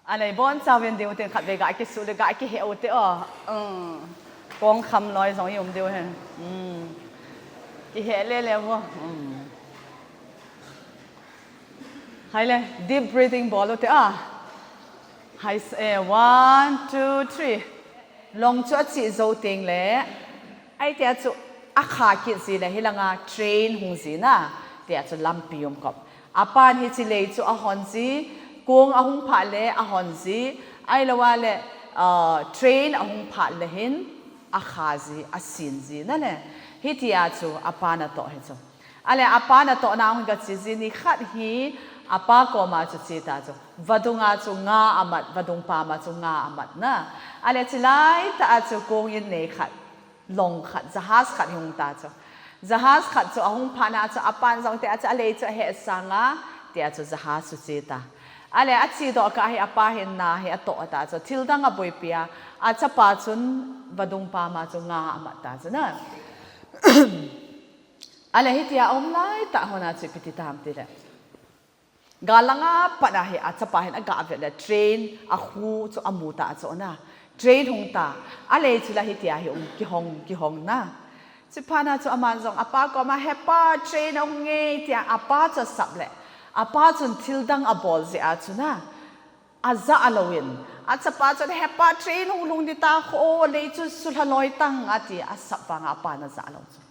อะไรบ้านชาวเวียนเดียวเต็งขัดเบกไอ้สุดเบกไอ้เหวเตอ๋อกองคำลอยสองยมเดียวเห็นกี่เหเล่เลยวะให้เลย deep breathing บอลเตอ๋ให้one two three ลงชัวชีโจเต็งเลยไอ้เจ้าจู่อาขาคิดสิเลยให้ลังอา train หงสินะเจ้าจู่ลำปียมกับอาปานให้สิเลยจู่อาหอนสิกงอาหงผ่าเลยอาหอนสิไอ้ละว่าเลยtrain อาหงผ่าเลยเห็นอาขาสิอาสินสินั่นแหละฮิตยาจู่อาปานาโตให้จู่อะไรอาปานาโตน้าหงกัดสินี่ขัดฮีอาปาก็มาจู่จีตาจู่วัดงอาจู่งาอามัดวัดงปามาจู่งาอามัดนะอะไรที่ไล่ตาจู่กงยินเนขัดลงขัดจะฮัสขัดหงตาจู่จะฮัสขัดจู่อาหงผ่านาจู่อาปานสองแต่อาจอะไรจู่เหตุสังอ่ะแต่จู่จะฮัสจู่จีตาอะไรอาชีดอกให้อาปาเห็นนาให้อโตตาจู่ทิลดังอบุยเปียอาจจะปาจุนวัดงปามาจู่งาอามัดตาจู่นะอะไรที่ที่อมไล่ตาหัวนาจู่พิธีตามตีเลยกาลังอาปะให้อาจจะปาเห็นอากาศเลยเทรนอาหูจู่อามูตาจู่นะเทรนหงตาอะไรจู่ละที่ที่ให้กี่ห้องนะจู่พานาจู่อามันส่งอาปาก็มาเฮป้าเทรนองเงี้ยที่อาปาจะสับเลยอาปาจุนทิลดังอาบอลเสียจู่นะอาจะอลวินอาจะปาจุนเฮป้าเทรนหงลุงดิตาโอ้เลยจู่สุดฮลอยตั้งอาทิอาสับฟังอาปานาจะอลวิน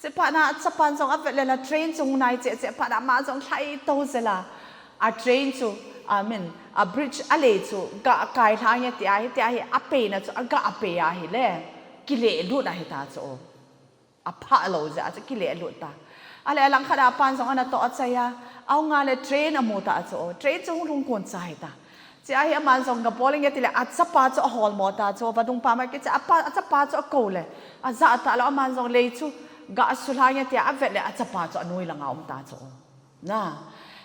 จะพานาจะปานส่งอาเวลละเทรนจงนายจะพานามาส่งไทยโตเสละอาเทรนจู่อามินอาบริดจ์อะไรจู่กะกายทางเนี่ยที่ให้อาเปนะจู่กะอาเปียให้เลยกิเลสลุดให้ตาจู่อาพะเราจะกิเลสลุดตาอะไรหลังขดาปานส่งอันต่อใจเอางานเลยเทรนอมูตาจู่เทรนจงลุงกวนใจตาจะให้อามันส่งกับพอลิงเนี่ยที่เลยอาจะปาจู่ฮอลมอตาจู่วัดดุงปามากิจะอาจะปาจู่กูเลยอาจะตาแล้วอามันส่งเลยจู่กะสุดท้ายเนี่ยที่อาเวลเลยอาจะปาจู่นุยหลังเอาตาจู่นะ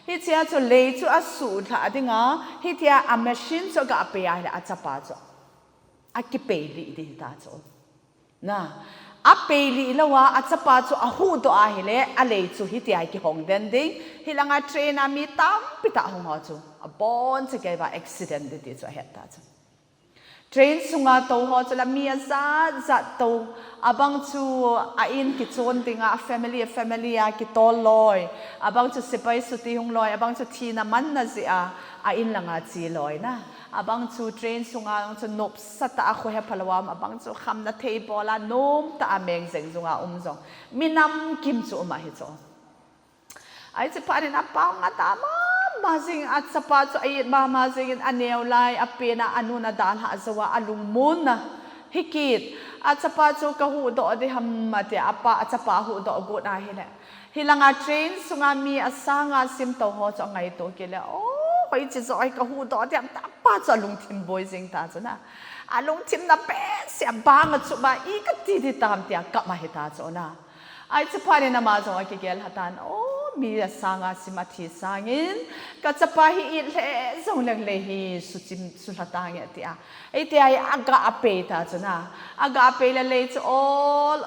ฮิตยาจู่เลยจู่อาสุดท้ายดิ่งอ่ะฮิตยาอาเมชินจู่กะอาเปียเลยอาจะปาจู่อากิเปลีดีตาจู่นะอาเปลีแล้วว่าอาจะปาจู่อาหูตัวอาเฮเลยอาเลยจู่ฮิตยากี่ห้องเดินดิ่งฮิลังอาเทรนอามีตั้มปิตาห้องอาจู่อาบอนจะเกี่ยวกับอุบิเหตุดีจู่เหตุตาจู่เทรนสุงาโตหอจะละมีจัดโตอาบังจู่อาอินกิจวนดิ่งอาfamilyกิตอลลอยอาบังจู่สิไปสุติหงลอยอาบังจู่ทีนามันนะสิอาอินลังอาจีลอยนะอาบังจู่เทรนสุงาจู่นบสัตอาคุยพลวามอาบังจู่คำนัดเทบอลานุ่มตาเมงเซงสุงาจงมีน้ำกิมจู่มาฮิจงไอ้จะพาดินอาปางอาตามาสิงอัศปาจุไอ้มาสิงอันเนียวไลอเปียนะอนุนาดานหาสวะอลุงมุนนะฮิกิดอัศปาจุกะหูดอดิฮัมมาเตอปาอัศปาหูดอกุดาฮิเลฮิลังอาเทรนสุงามีอสางาซิมโตหอจงไงโตกิเลโอ้ไปจิจอยกะหูดอดิฮัมตาปาจุลุงทิมบอยสิงตาจุนะอลุงทิมนะเป๊ะเสียบางจุบาอีกตีดิตามเตียกลับมาฮิตาจุนะไอ้จะพาดินมาจงไอ้กิเกลฮัตันโอ้มีสางาสิมาทีสางินก็จะไปฮิเลส่งเรื่องเลยฮิสุดตางเนี่ยที่ไอ้ที่ไอ้อากาเปตาจุนะอากาเปเลยจู่all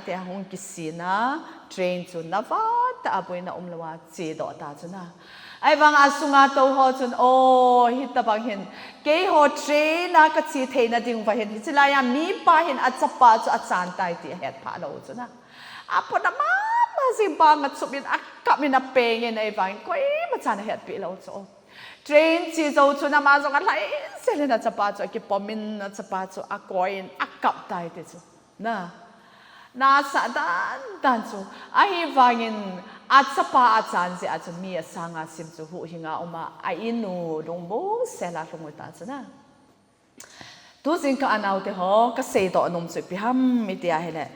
ที่หงกิสินะเทรนจุนะฟ้าตาบุยนะละว่าเจดอตาจุนะไอ้บางอาสุงาโตหอจุนโอ้ฮิตบางเห็นเกยหอเทรนะก็จีเทนะดิ่งไปเห็นฮิจิลายามีป้าเห็นอาจจะป้าจุอาจารย์ตายที่เหตุผลเราจุนะอาปนมาสิบางสุบินอักกับมินาเปงเงินไอ้ฟังก็มาจานเหตุปีเราโจเทรนจีโจชุนามาจงอะไรเสร็จแล้วจะป้าโจกิปอมินจะป้าโจอักกอยน์อักกับตายที่โจน่าสะดันโจไอ้ฟังเงินอาจจะป้าอาจารย์สิอาจจะมีสังอาสิมโจหูหิงาออกมาไอ้นูดงบงเสร็จแล้วลงไปตาโจนะทุกสิ่งก็อันเอาแต่หอก็เสียต่อนมสุดพิหามไม่ได้เหรอ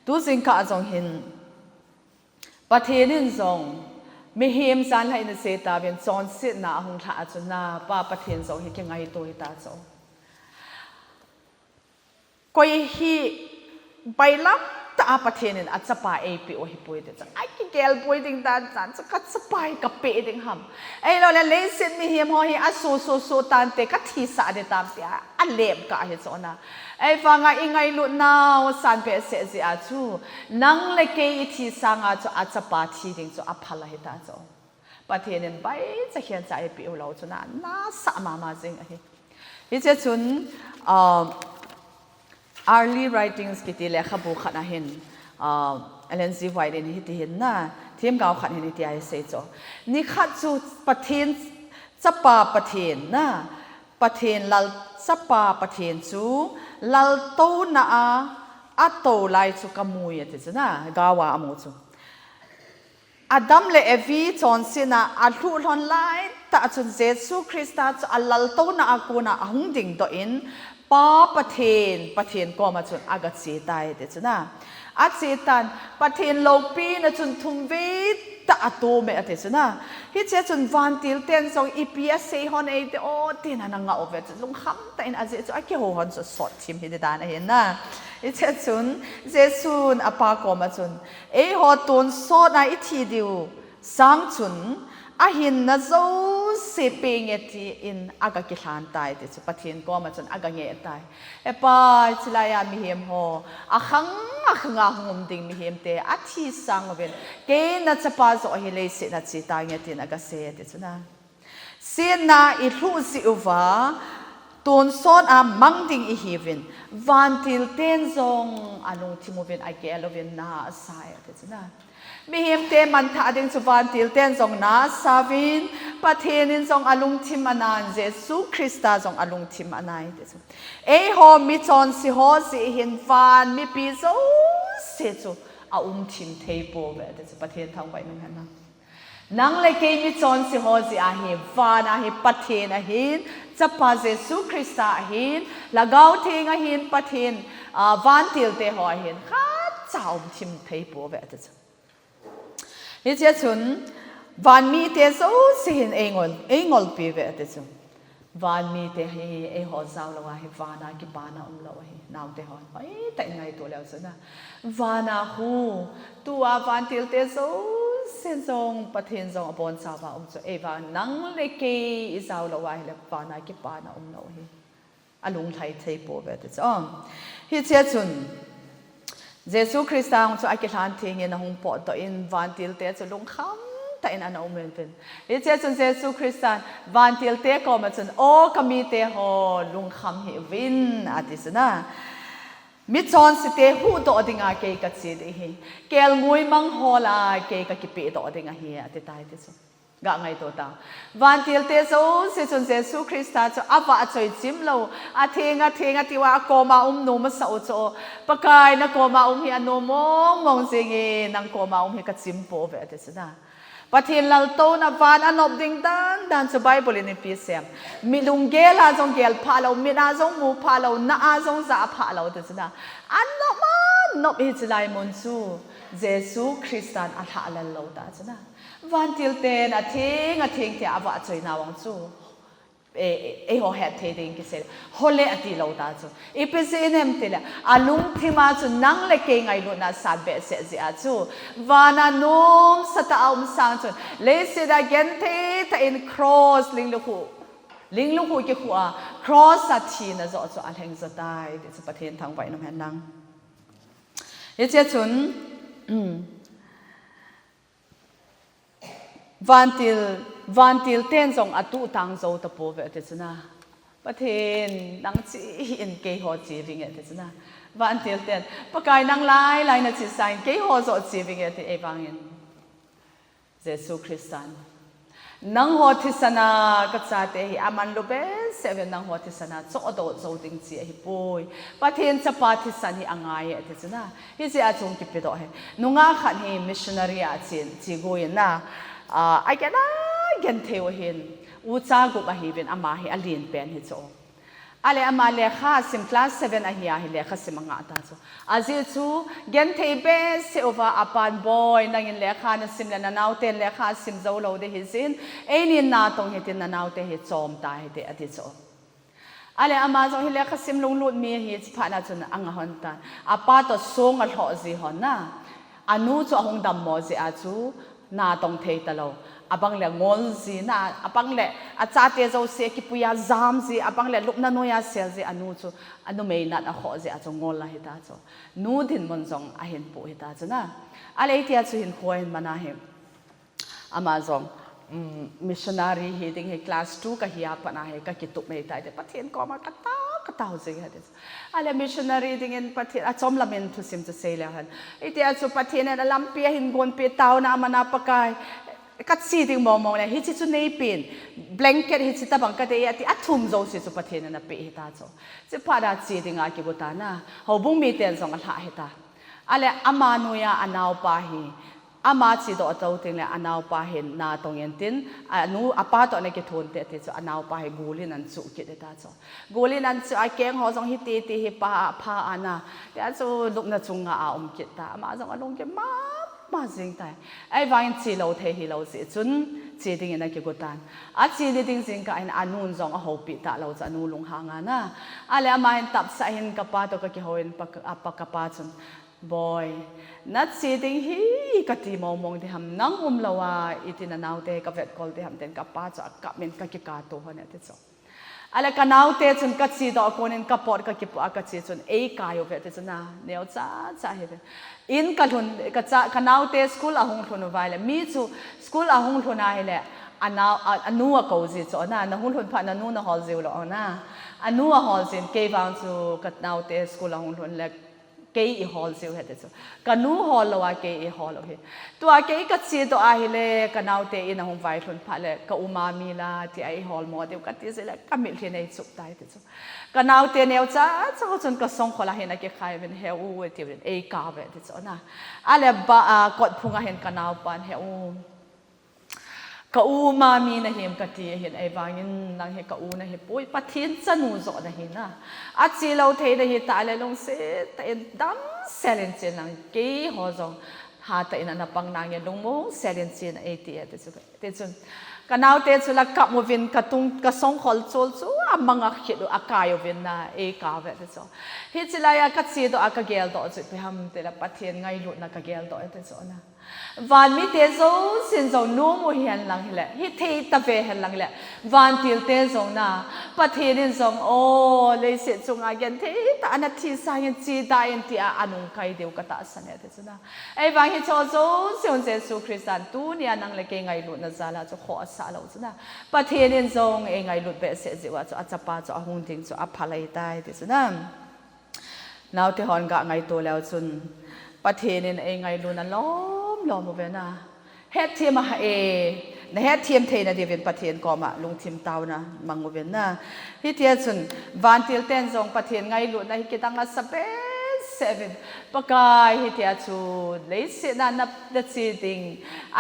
ทุกสิ่งก็จงเห็นประเทศนี้จงมีเฮมสันให้ในเสตาเป็นจอนเสนาหงท้าจุนาป้าประเทศจงเห็นยังไงตัวตาจงก็ยี่ไปล้ำตาประเทศนี้อาจจะไปเอพีโอฮิปุยเดจังไอ้กิเกลปุยดิ่งตาจันจะกัดสไปกับเปดิ่งหำไอ้เราเลยเส้นมีเฮมหอยอาสูตันเตกัดทีสาเดตามเปียอันเล็บกันเห็นโซนะไอ้ฟังไอ้ไงลุนาวสันเปเสเสียจูนังเล็กอีทีสังอาจูอาจจะปาทีดิ่งจูอภัลหิตาจู ประเทศนั้นไปจะเขียนใจเปียวเราจุน่าน่าสะมาจริงไอ้ที่จะจุนearly writings กิติเลขบุขณะเห็นEllen G. White นี่ที่เห็นนะทีมเก่าขันเห็นที่ไอเสียจ่อนี่ขัดจูประเทศจะป่าประเทศนะประเทศลัลจะป่าประเทศจูลัลโตน่าอัตโตไลจูกมุยที่จะนะกาวาอโมจูอดัมเลเอวีจอนสินะอัลลุลอนไลแต่จุนเจสุคริสต์จูอัลลัลโตน่าอากูน่าหงดิ่งตัวอินป้าประเทศก็มาจุนอากาศตายที่จะนะอาเจตันประเทศโลปีนะจุนทุ่มวิตาตัวเมอเตสนะฮิเจจุนวันติลเตนส่งอีพีเอสซีฮอนเอเดโอตีนันงาโอเวตลุงคำแต่อินอาเจจุอาเกี่ยวหันสดทิมฮิเดดานเห็นนะฮิเจจุนเจสุนอปากอมาจุนหอตุนสดนะอีทีเดียวสังจุนอาหินนะโจเสเปงเอทีอินอากากิลันตายเดจุประเทศก็มาจุนอากาเงตายป้าจิลายามิเฮมโฮอาขังงมดิ่งมีเห็มเตะอาทิสังเวนเกณฑ์จะพาโซเฮเลสินัดสิตายเงี้ยที่นักเสียเดจุนะเสียนาอิรูสิอุวาตุนโซนอามังดิ่งอีฮิวินวันทิลเตนซงอนุทิโมเวนไอเกลเวนนาสายเดจุนะมีเห็มเตมันท่าดิ่งสุวันทิลเตนซงนาสาวินประเทศนินซงอลุงทิมานานเจสุคริสต์ซงอลุงทิมานายเดจุโฮมิจอนสิโฮสิเห็นวันมีปีโซเสียจูอาทิมเทปโอเวเดจุประเทศทางไปนั่นนะนังเลกมิจอนสิโฮสิอาเฮวานาเฮประเทศอาเฮนจะพาเจสุคริสต์อาเฮนละกาวเทงอาเฮนประเทศวันติลเตหออาเฮนข้าจะทิมเทปโอเวเดจุนี่เจ้าชุนวันมีเตโซสิเห็นงอลปีเวเดจุวันมีเตะหอเจ้าละว่าเฮวานากิบานาละว่าเฮนาวเตหอแต่ไงตัวแล้วสินะวานาหูตัววันติลเตโซเส้นทรงประเทศทรงอบอนสาวาจุวานังเลกีอิสาวละว่าเฮเลวานากิบานาละว่าเฮอลุงไทยเทปเวเดจุฮิเจจุนเจสุคริสต์จุอากิลันเทียงนะฮงปอดตัวอินวันติลเตจุลุงคำแต่อินอันเอาเมนเป็นฮิเจจุนเจสุคริสต์วันติลเตก็มาจุนโอ้ก็มีเตหอลุงคำเฮวินอาทิสนะมิจอนสิเตหูโตอดิงาเกกัดสิเดเฮเกลงวยมังฮอลาเกกักิเปโตอดิงาเฮอติตายติสุกะไงโตตาวันติลเตโซสิจุนเจสุคริสต์จะอาวะจอยจิมโลอาเทงติว่าโกมาโนมสาวโจปะกายนะโกมาเฮอโนมองสิเงนังโกมาเฮกัดจิมโปเวติสนะประเทศลัลโตนะวานอนอบดิงดันจะไบเบิลในปีเซมมีลุงเกลาจงเกลพาเรามีนาจงมูพาเรานาจงจะพาเราติสนะอันนบมันนบอิจไลมอนซูเจสุคริสต์อัลฮะลัลโลตาจนะวันติลเตนอาทิงที่อาวะจอยนาวังซูหัวเหตุเองกิเซลฮอลเลอติโลตาจูอีพิเซนเอ็มติละอาลุงที่มาจูนังเล็กไงลุนาซาเบสเซจิอาจูวานานุมสตาอุมสังจูเลสิดาเกนเทตอินครอสลิงลูกกี่หัวครอสสัตชีนะจูอัลเฮงจะได้เดี๋ยวจะประเทศทางไปน้องแฮนนังยี่เจ้าจุนวันติลเต้นส่งอตุตังโซตะโปเวเตชนะประเทศนังจีอินเกย์ฮอจีวิงเตชนะวันติลเต้นปะกายนังไลนะจิสังเกย์ฮอโซจีวิงเตเอวังอินเยซูคริสต์นังฮอทิสนากัจจาเตหิอามันโลเบสเซเวนนังฮอทิสนาโซอโดโซติงจีฮิปุยประเทศจะปาทิสันฮิอ่างไงเตชนะฮิเจอาจงกิปิโตเฮนุงาขันฮิมิชชันนารีอาจินจีโกยนะไอ้แกน่าเกนเทวเห็นอุจากุบะฮิเป็นอามาฮิอลีนเป็นฮิโจอะไรอามาเลขาสิมคลาส7อะฮิอาฮิเลขาสิมังอาตาโจอาจิจูเกนเทเบสเซโอวาอาปานบอยนังอินเลขานะสิมเลนานาวเตนเลขาสิมโจโลเดฮิซินเอ็นินนาตงฮิตินนานาวเตฮิโจมตาฮิเตอติโจอะไรอามาโจฮิเลขาสิมลงลุดมีฮิจิพานาจุนอังหันตันอาปาโตซงอัลฮอซิฮอนนะอนุโจหงดัมโมซิอาจูนาตงเทตโลabang le ngol zi na abang le achate zo se ki puya zam zi abang le lup na no ya sel zi anu chu anu mei na na kho zi a chu ngol la hita chu nu din mon zong a hin pu hita chu na ale tia chu hin khoin mana he amazon missionary hi ding hi class 2 ka hiya pa na he ka kituk mai tai de pathian ko ma ka tau jing ha de ale missionary ding in pathian a chom lamen thu sim to sei la han ite a chu pathian na lampia hin gon pe tau na mana pakai kat si ding mo le hi chi chu nei pin blanket hi chi ta bang ka de ya ti athum zo si chu pathian na pe hi ta cho che pha da chi ding a ki bu ta na ho bung mi ten song a tha hi ta ale ama nu ya anau pa hi ama chi do to ting le anau pa hin na tong yen tin anu apa to ne ke thon te te chu anau pa hi gulin an chu ke de ta cho gulin an chu a keng ho jong hi te te hi pa pha ana ya chu luk na chung a ke ta ama jong along ke ma jing tai ai vain chi lo the hi lo si chun chi ding na ke go tan a chi li ding jing ka in anun jong a ho pi ta lo cha nu lung ha nga na ale ama hin tap sa hin ka pa to ka ki hoin pa ka pa chun boy nat si ding hi ka ti mo mong de ham nang lawa itin naw te ka vet kol de ham ten ka pa cha ka men ka ki ka to hone te cho ala ka naw te chun ka chi do konin ka por ka ki pa ka chi chun e ka yo vet te chuna neo cha cha he in ka thun ka cha ka naw te school a hong thun vai le mi chu school a hong thun a hele anu a ko ji cho na na hong thun pha na nu na hol ji lo na anu a hol jin ke bang chu ka naw te school a hong thun le ke I hall siu he te chu kanu hall lo a ke I hall he tu a ke ka chi to a hele kanau te in hong vai thun pha le ka umami la ti ai hall mo de ka ti se le ka mil he nei chup tai te chu kanau te neu cha cha chon ka song khola he na ke khai ben he u ti ben e ka ve te chu na ale ba kot phunga hen kanau pan he u ka u ma mi na hem ka ti hen ai wangin nang he ka u na he poi pathin chanu zo na he na a chi lo the na he ta le long se ta en dam selen chen nang ke ho zong ha ta in na pang nang ye long mo selen chen a ti te chun ka nau te chu la ka mo vin ka tung ka song khol chol chu a manga khidu a ka yo vin na e ka ve te so hi chi la ya ka chi do a ka gel do chu pe ham te la pathin ngai lu na ka gel do te so na van mi te zo sin zo no mo hian lang hele hi thei ta ve hen lang le van til te zo na pathin in zong o le se chung a gen thei ta ana thi sa yen chi da yen ti a anung kai deu ka ta san te chu na ai wang hi cho zo sion jesu christian tu ni anang le ke ngai lu na za la chu kho sa lo chu na pathin in zong e ngai lu be se ji wa chu a chapa chu a hung ding chu a phalai tai te chu na naw te hon ga ngai to leo chun pathin in e ngai lu na lo mo ve na het thiam a e na het thiam the na de ven pathian ko ma lung thim taw na mang mo ven na hi tia chun van til ten zong pathian ngai lu na hi kitang a sabe 7 pakai hi tia chu le se na na da chi ding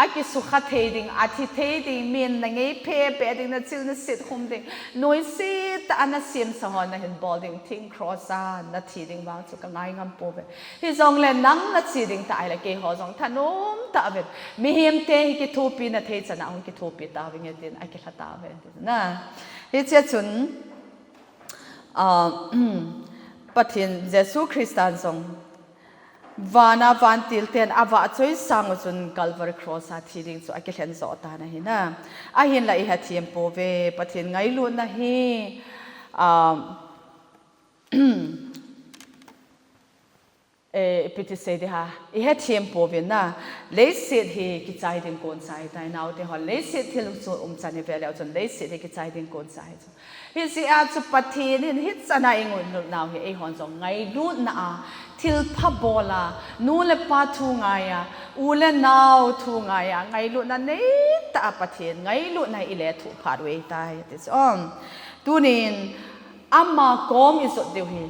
a ki su kha the ding a thi the ding min na ngei phe pe ding na chil na sit khum ding noi si ta na sim sa hon na hin ball ding thing cross a na thi ding wang chu ka ngai ngam po ve hi zong le nang na chi ding ta ai la ke ho zong thanom ta ve mi hem te hi ki thu pi na the chana ong ki thu pi ta ve nge tin ai ki khata ve na hi che chun pathin jesu christian song vana van til ten awa choi sang chun calvary cross a thiring chu ake hlen zo ta na hina a hin la I ha thiam po ve pathin ngai lu na hi piti se de ha I ha thiam po ve na le sit hi ki chai ding kon sai tai nau te hol le sit thil chu chani ve le chun le sit hi ki chai ding kon sai chu hi si a chu pathin in hit chana ingun lu nau hi e hon zong ngai lu na a thil pha bola nu le pa thu nga ya u le nau thu nga ya ngai lu na nei ta pathin ngai lu na I le thu pha we tai te on tunin amma kom is deu hi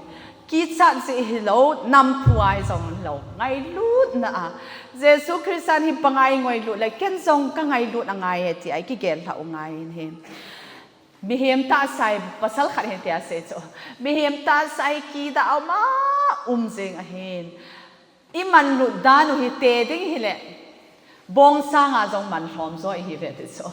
ki chan si hi lo nam thuai zong lo ngai lu na a jesu christian hi pangai ngoi lu le ken zong ka ngai lu na ngai he ti ai ki gel tha u ngai he mi hem ta sai pasal khat he tia se cho mi hem ta sai ki da ma jeng a hen I man lu da nu hi te ding hi le bong sa nga zong man hlom zo hi ve te so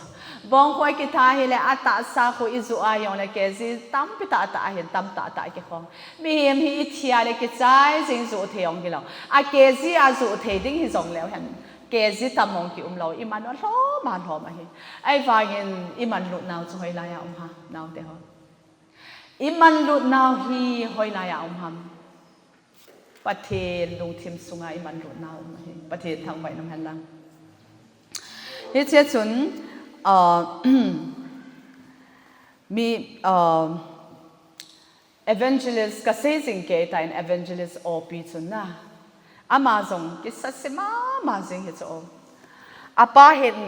bong khoi ki tha hi le ata sa khu I zu a yong le ke ji tam pi ta ta hen tam ta ta ke khong mi hem hi I thia le ke chai jing zu the yong ki lo a ke ji a zu the ding hi zong leo han ke ji tam mong ki lo I man lo man ho ma hi ai wangin I man lu naw chu hoi la ya ha naw te ho I man lu naw hi hoi la ya ham pathin lung thim sunga I man lu naw ma hi pathin thang bai nam han lang hi che chun มีevangelist ก็เสียจริงเกตายน evangelist โอปีจุนนะอามาจงกิสัสมาจริงเหตุโออาป้าเห็น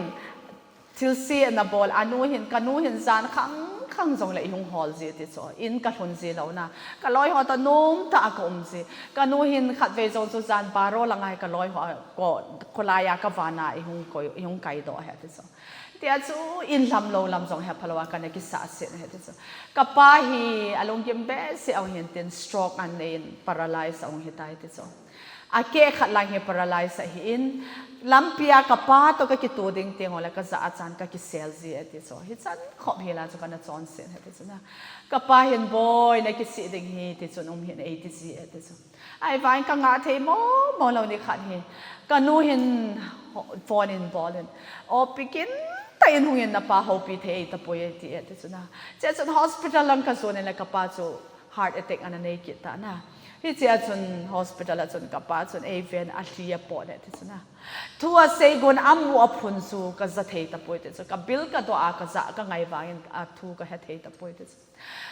ทิลซีนะบอลอนุเห็นกันูเห็นจานขังจงเลยหงฮอลจีติโซอินกัหนจีแล้วนะก็ลอยหัวตะนุ่มตะกมจีกันูเห็นขัดเวจงสุจานปาโรละไงก็ลอยหัวก็คนลายากวานาหงไกดอเหตุโซเดี๋ยวจูอินลำโลลำจงเหตุพลวกันในกิสาเสียเหตุโซกับป้าฮีอารมณ์ยิมเบสเอาเห็นเป็น stroke อันนี้ paralyze เอาเหตุได้ติโซอาเกะขัดลายเหตุ paralyze หินลำพิยากป้าตัวก็คิดตัวดิ่งเตียงอะไรก็จะอาจารย์ก็คิดเซลล์เติโซฮิจันขอบเฮลาจุกันนะจอนเซนเติโซนะกับป้าเห็นบอยในคิดสิ่งดิ่งเฮติโซนเห็นเติโซไอ้ฝ่ายกังอาเทมมองเราในขัดเฮกันนู้เห็นฟอนอินบอลเลนโอปิกินแต่ยังหงเห็นนะป้าเขาปีเทตะปอยติโซนะเจ้าจน hospital ลังกส่วนในกับป้าจู heart attack อันนั้นเองกิตานะที่เจ้าจน hospital จนกับป้าจนเอเวนอัลลียปอดติโซนะทัวเซกุนอัมวัวพุนสูก็จะเทตะปอยติโซกับบิลก็ตัวอาก็จะก็ไงวางินอาทูก็เทตะปอยติโซ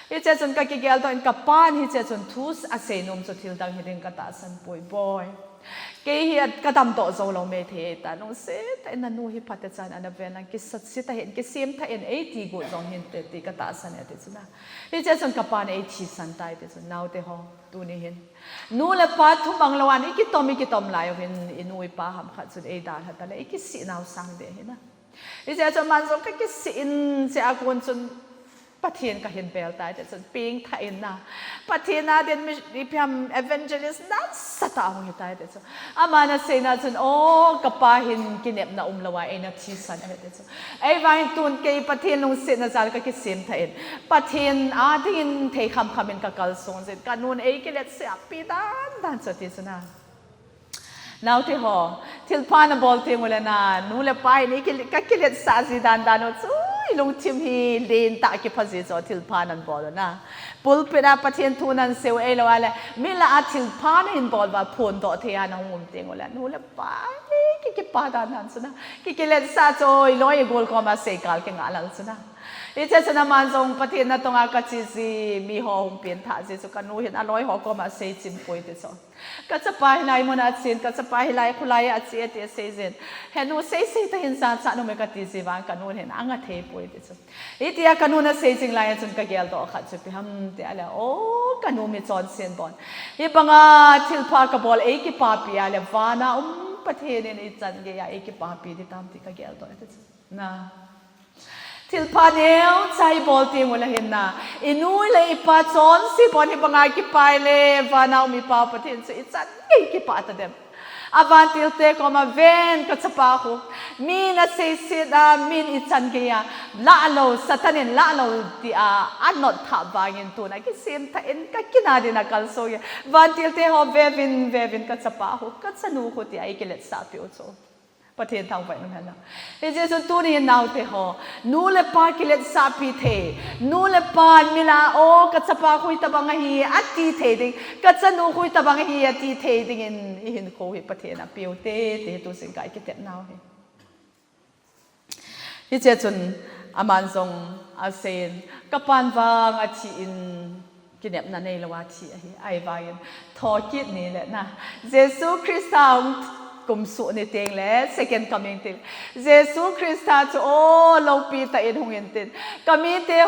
ที่เจ้าจนกับกิเกลตัวอินกับป้าที่เจ้าจนทูสอาเซนมจุดที่ดังเห็นกับตาสันปอยบอยเกี่ยก็ทำต่อโซโลเมเทตาน้องเสแต่นั่นนู่นพัฒนาอันนั้นเป็นนั่นกิสัตสิตาเห็นกิเสียมท่าเห็นตีกูจงเห็นตีก็ตาสันเนี่ยติดนะที่เจ้าจนกับปานชีสันตายติดน่าวเตหอตัวนี้เห็นนู่นเลยป้าทุ่มบังละวันอีกิตอมลายเห็นอินุยป้าหำขัดสุดดาหัดอะไรอีกิสิน่าวสังเดเห็นนะที่เจ้าจนมันจงก็กิสินเจ้าคนจนปะเทียนก็เห็นเปลตายแต่จนปิงไทยนะปะเทียนน่ะเดินมีพิมเอเวนเจลิสนั่นสตาร์หงตายแต่จนอามานะเซน่ะจนโอ้กับป้าเห็นกินเอ็บน่ะละวายเอ็นทีสันแต่จนไอ้วันตุนเกยปะเทียนลงเสน่ะจาก็กิเสียมไทยปะเทียนที่อินเทคำเป็นกับกัลซงเสร็จกันนู่นเอ้กิเลสเสียปีด้านสุดที่สุดนะน่าวที่หอทิลพานบอลเทมุเลนานู่นเลยไปนี่กิเลสสาสิด้านโน้ตลงทีมฮีเลนตากิพันธ์จอทิลพานันบอลนะปุลเป็นอาปะเทียนทูนันเซลเอลวาเลมิลาทิลพานันบอลว่าพูนต่อเทียนงุมเตียงวละนู่นเลยไปกิปาดานันสุนะกิเลสซาโจยลอยกอลก็มาเสกาลเก่งอะไรสุนะอีเจสนามันจงปะเทียนนั่นตรงอากาศซีมีหอมเปลี่ยนท่าซีสุกันนู่เห็นอร่อยหอก็มาเซจิมป่วยติดสอนก็จะไปไหนมันอาเซียนก็จะไปไหนคุไลอาเซียนเตเซเซนเห็นนู่เซแต่เห็นสารสารนู่ไม่ก็ตีซีบานกันนู่เห็นอ่างเทป่วยติดสอนอีเตียกันนู่น่ะเซจิงไลจนก็เกลต่อขัดจะไปทำเตียแล้วโอ้กันนู่มีจอนเซียนบอลอีบังอาทิลพากบอลเอกิปาปีอะไรวานาปะเทนเนี่ยจันเกียเอกิปาปีที่ตามที่ก็เกลต่อติดสอนนะทิลพาเดียวใจบอลทีมุลเห็นนะอินุยเลยป้าจอนสิบอลที่บังอากิปายเลวานาวมีป้าปะเทนสิจันเอกิปาตเดมอาวันทิลเตก็มาเวนก็จะป้าหูมีน่ะเสียสิดามีนอิจันเกียละโลสัตนินละโลที่อันนอดทับบางินตัวนะกิเสียมท่าเอ็นก็กินาดีนักกัลโซยวันทิลเตหอเววินก็จะป้าหูก็จะนูขุที่ไอกิเลสสาปิโอโซประเทศทางไปนั่นแหละเอเจสุนตัวนี้น่าวเตหอนูเลปากิเลสซาปิเทนูเลปามิลาโอกัจจปาคุยตะบังฮีอัตตีเทดิกัจจนูคุยตะบังฮีอัตตีเทดิอินโควิประเทศนะเปียวเตตุสิงไก่กิเตน่าวเฮเอเจสุนอามันซงอาเซนกับปานวางอาชีอินกินเนบนันในละวาชีไอวายินทอกิดนี่แหละนะเยซูคริสต์กุมสุในเตียงและ second coming เตียงเยซูคริสต์จะโอ้เราปีตาเอ็นหงเอ็นเตียงก็มีเตีย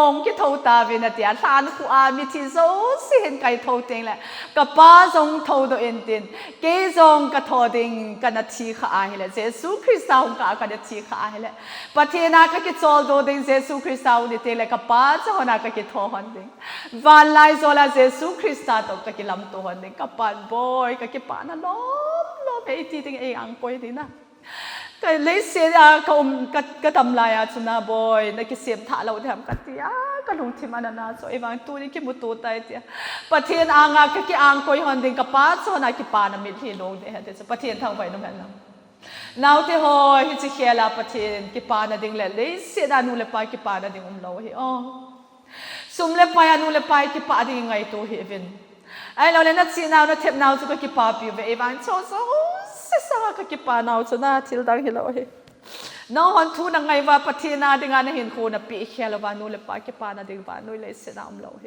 งคิดเท่าตาเวนัดยาทานคู่อามีที่โซ่สิเห็นไก่เท่าเตียงแหละก็ป้าทรงเท่าตัวเอ็นเตียงเกยทรงก็ทอเตียงกันนัดชีข้าให้แหละเยซูคริสต์หงก็กันนัดชีข้าให้แหละประเทศนาก็คิดโซลโดเตียงเยซูคริสต์ในเตียงแหละก็ป้าจะหัวหน้าก็คิดทอหันเตียงวันไล่โซลาเยซูคริสต์ตกก็คิดลำตัวหันเตียงก็ป้าบอยก็คิดป้านั่นล้อมไอ้ที่ติงไอ้อังปอยดีนะก็เลยเสียเขาก็ทำลายชุนาบอยนักเสียมท่าเราทำกันที่ก็ลงที่มันน่าสวยบางตัวนี้คิดมุตัวตายที่ประเทศอ่างก็คิดอ่างปอยหันดิ่งกับป้าส่วนนักปานามิที่ลงเดียแต่ประเทศทางไปนู่นนั่นน่าที่หอยที่จะเขียนละประเทศกิปานาดิ่งเลยเสียดานุเลปายกิปานาดิ่งเราเฮอ๋อสุมเลปายนุเลปายกิปาดิ่งไงตัวเฮวินไอ้เราเลยนัดซีนาวนัดเทปนาวสุกกิปาปิวเอวันโซเสียสาก็กิปานาวชนะทิลดังฮิโลเฮ น้องคนทูนังไงว่าปฏินาดึงานเห็นคนปีเขียลว่านูเลปากิปานาดึงว่านูเลยเสนามเราเฮ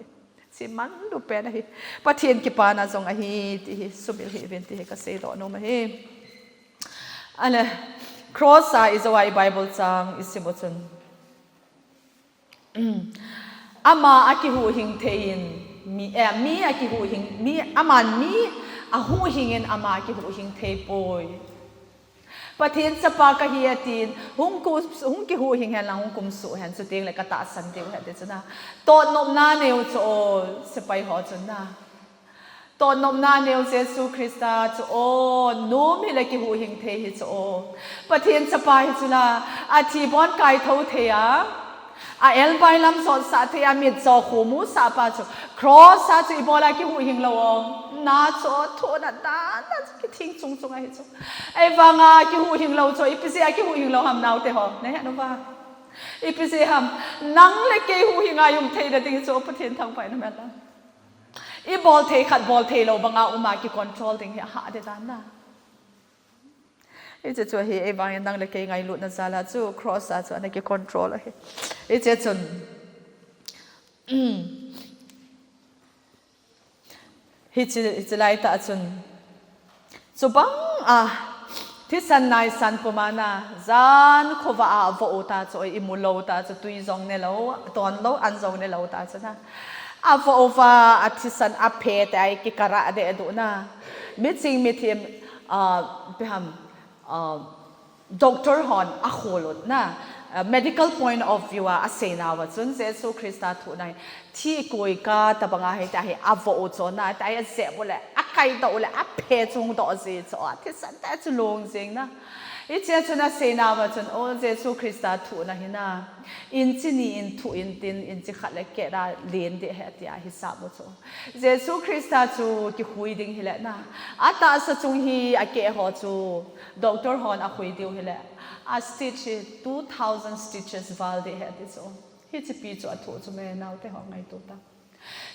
สิมันดูเป็นเฮปฏินกิปานาจงอหิที่สุบิลเฮเวนที่เฮก็เสดอนมาเฮอันนี้ cross is a Bible จังอิสิบุตรอามาอากิหูหิงเทียนมีอากิหูหิงมีอามันมีอาหูหิงอามาอากิหูหิงเทปอยปะเทียนสปากะเฮียตีนหุงกิหูหิงเห็นละหุงกุมสุเห็นสุดเองเลยกระตาสันเดียวเห็นเด็ดนะตอนนมนาเนียวโจสไปหอจนนะตอนนมนาเนียวเยซูคริสต์โจนุ่มฮิเลกิหูหิงเทฮิโจปะเทียนสปาฮิจุลาอาทีบอนไก่เท่าเทียเอลไปลำสอนสาเทียมิดจอขูมูสาปาจูครอสซาจูอีบอลากิหูหิงลงน่าโจทุนน่ากิทิ้งจงไอ้จูไอ้ฟังกิหูหิงลงจูอีพิเศษกิหูหิงลงหำนาวเตะหอเนี่ยนุบ้าอีพิเศษหำนังเล็กกิหูหิงอายุมเทเดติงจูปะเทียนทางไปนั่นแหละอีบอลเทขัดบอลเทเราบังอาอุมากิคอนโทรลติงเหี่ยหาเดตันนะอีเจ้าเฮไอ้บางอย่างนั่งเล็กไงลุดนั่นซาลาจูครอสซาจูอันนี้ก็คอนโทรลเลยอีเจ้าจนฮิจิไลตาจนจูบังที่สันนายสันปุมานาจานขวาโวตาจูอิมูโลตาจูตุยจงเนลตอนโลอันจงเนลตาจูนะโววาที่สันอเพตไอกิการะเดดูนะมิจิงมิทีมไปทำdoctor hon a kholot na medical point of view a senawa chun jesu christa thu nai thi koi ka tabanga he ta he avo chona ta ya se bole akai do le a phe chung do je cho thi san ta chu long jing na i che chuna senawa chun o jesu christa thu na hina in chini in thu in tin in chi khat le ke da len de he tia hi sa bo cho jesu christa chu ki hui ding hi le na ata sa chung hi a ke ho chu doctor hon a hui diu hi le a stitch 2000 stitches val de he ti so hi chi pi chu a thu chu me nau te ho ngai tu ta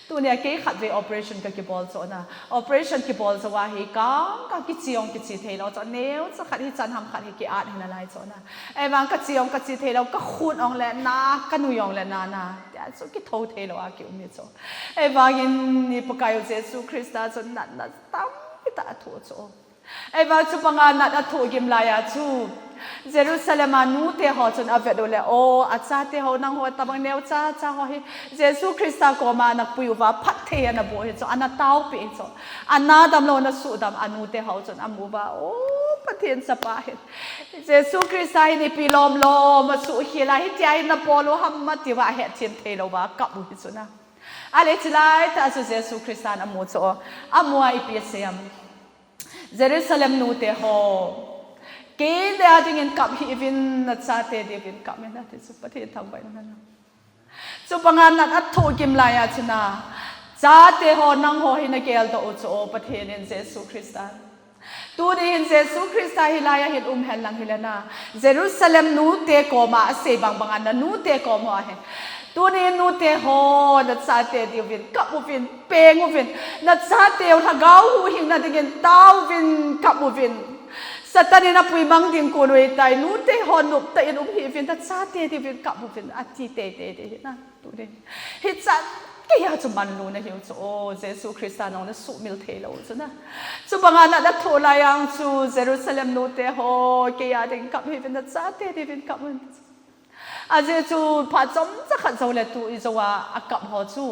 tu ne ke khat ve operation ka ki bol so na operation ki bol so wa hi ka ki chiong ki chi thei lo cho neu cha khat hi chan ham khat hi ki at hin lai cho na ai wang ka chiong ka chi thei lo ka khun ong le na ka nu yong le na ya so ki tho thei lo a ki um cho ai wang in ni pakai jesu christa cho na tam ki ta thu cho ai wang chu panga na thu gim la ya chu Jerusalem anu te ho chun avedole o acha te ho nang ho tabang neu cha ho hi Jesu Christa ko ma na puiwa phat the na bo he cho ana tau pe cho ana dam lo na su dam anu te ho chun amu ba o pathian sapa he Jesu Christa ni pi lom lo ma su hi la hi chai na polo ham ma ti wa he chin the lo ba kap bu hi chuna ale chilai ta su Jesu Christa na mo cho amu ai pi seam Jerusalem nu te ho ke de ading in kap hi vin na cha te de vin kap me na te su pathe thang bai na chu pangan na at tho kim la ya chuna cha te ho nang ho hi na kel to cho pathe nen jesu christa tu de in jesu christa hi la ya hit hel lang hilana jerusalem nu te ko ma se bang bang an nu te ko mo he tu ni nu te ho na cha te de vin kap u vin peng u vin na cha te ha gau hu hing na ding tau vin kap u vin Satani na pui mang ding ko noi tai nu te hon nup ta in hi vin ta cha te ti vin kap vin a ti te na tu de hi chan ke ya chu man lu na hiu chu o jesu christa no na su mil the lo chu na chu banga na da tho la yang chu jerusalem nu te ho ke ya ding kap hi vin ta cha te ti vin kap vin a je chu pha chom cha khat zo le tu i zo wa a kap ho chu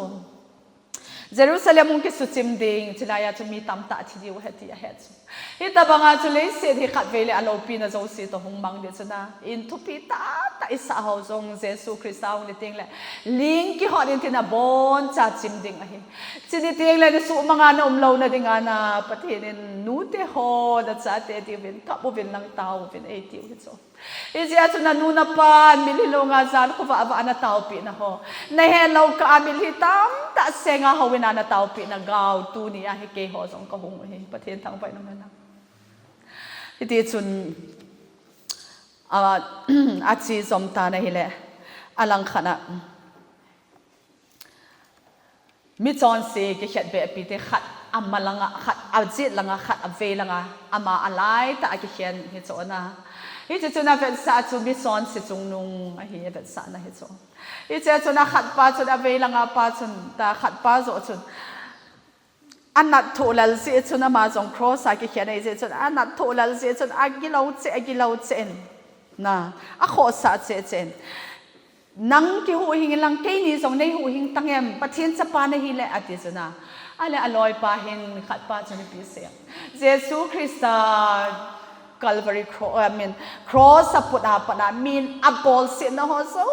Jerusalem mungkin sucim ding cilaya tu mi tam tak cili wahati ya het. Kita banga tu le se di kat vele alopi na zo si to hong mang de chuna in tu pi ta isa ho zong Jesu Christa ong ni ting le ling ki hot in tina bon cha chim ding ahi. Cili ting le su mga na umlo na ding ana patinin nu te ho da cha te di vin kap vin lang tao vin e ti so. Isia tu na nuna pan mililo nga zan ko va ana tao pi na ho. Na hello ka amil hitam ta senga ho win ana tao pi na gao tu ni a he ke ho zong ka hong he pathin thang pai na na. Iti chun a chi som ta na hile alang khana mi chon se ke khet be pi te khat amalanga khat ajit langa khat ave langa ama alai ta ke khen hi chona hi chu na vet sa chu mi son si chung nung a hi vet sa na hi chu hi chu na khat pa chu na ve langa pa chun ta khat pa zo chun anat tholal si chu na ma jong cross a ki khian ai je chu anat tholal si chu agilo chen na a kho sa chen nang ki hu hing lang ke ni jong nei hu hing tangem pathian cha pa na hi le ati chu na ale aloi pa hin khat pa chu ni pi se jesu christa Calvary cross, I mean cross aput apa na min apol sin na ho so